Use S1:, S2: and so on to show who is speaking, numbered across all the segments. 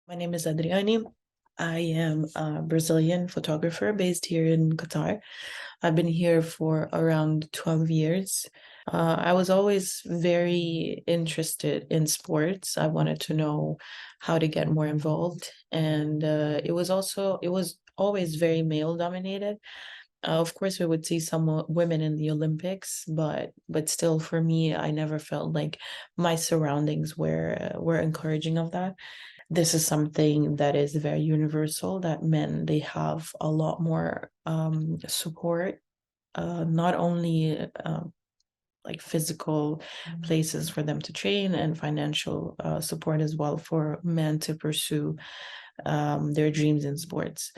S1: My name is Adriane. I am a Brazilian photographer based here in Qatar. I've been here for around 12 years. I was always very interested in sports. I wanted to know how to get more involved, and it was always very male dominated. Of course, we would see some women in the Olympics, but still, for me, I never felt like my surroundings were encouraging of that. This is something that is very universal, that men, they have a lot more support, not only like physical places for them to train, and financial support as well for men to pursue their dreams in sports.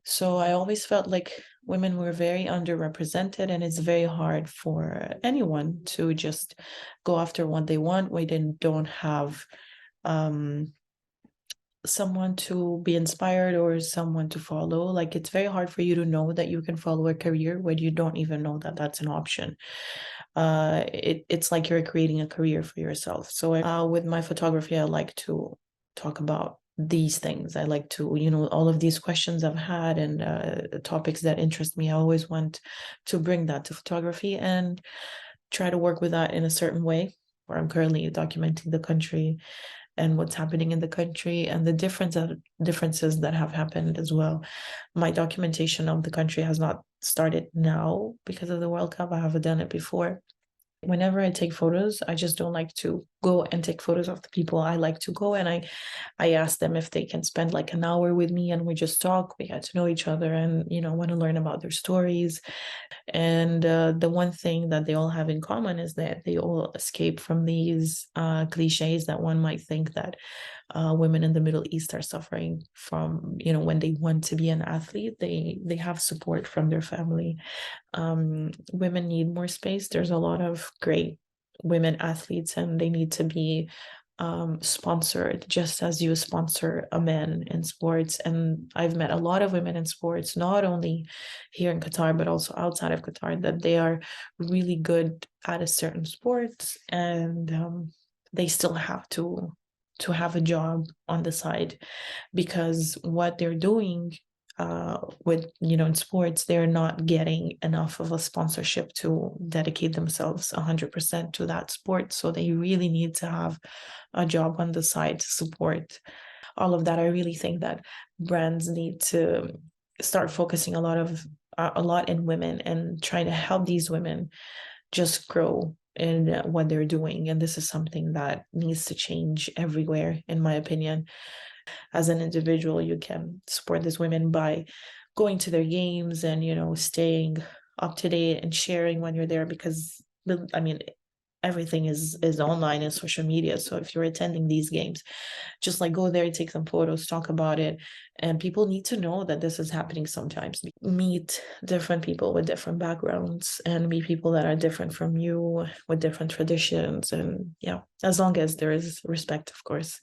S1: So I always felt like women were very underrepresented, and it's very hard for anyone to just go after what they want when they don't have um someone to be inspired or someone to follow. Like, it's very hard for you to know that you can follow a career when you don't even know that that's an option. It's like you're creating a career for yourself. So with my photography, I like to talk about these things. I like to, all of these questions I've had, and topics that interest me. I always want to bring that to photography and try to work with that in a certain way, where I'm currently documenting the country and what's happening in the country, and the differences that have happened as well. My documentation of the country has not started now because of the World Cup. I haven't done it before. Whenever I take photos, I just don't like to go and take photos of the people. I like to go and I ask them if they can spend like an hour with me, and we just talk. We get to know each other, and want to learn about their stories. And the one thing that they all have in common is that they all escape from these cliches that one might think that women in the Middle East are suffering from. When they want to be an athlete, they have support from their family. Women need more space. There's a lot of great women athletes, and they need to be sponsored just as you sponsor a man in sports. And I've met a lot of women in sports, not only here in Qatar, but also outside of Qatar, that they are really good at a certain sport, and they still have to have a job on the side, because what they're doing with in sports, they're not getting enough of a sponsorship to dedicate themselves 100% to that sport. So they really need to have a job on the side to support all of that. I really think that brands need to start focusing a lot in women, and trying to help these women just grow in what they're doing. And this is something that needs to change everywhere, in my opinion. As an individual, you can support these women by going to their games, and staying up to date and sharing when you're there, because I mean, everything is online and social media. So if you're attending these games, just like go there, take some photos, talk about it. And people need to know that this is happening sometimes. Meet different people with different backgrounds, and meet people that are different from you with different traditions. And yeah, as long as there is respect, of course.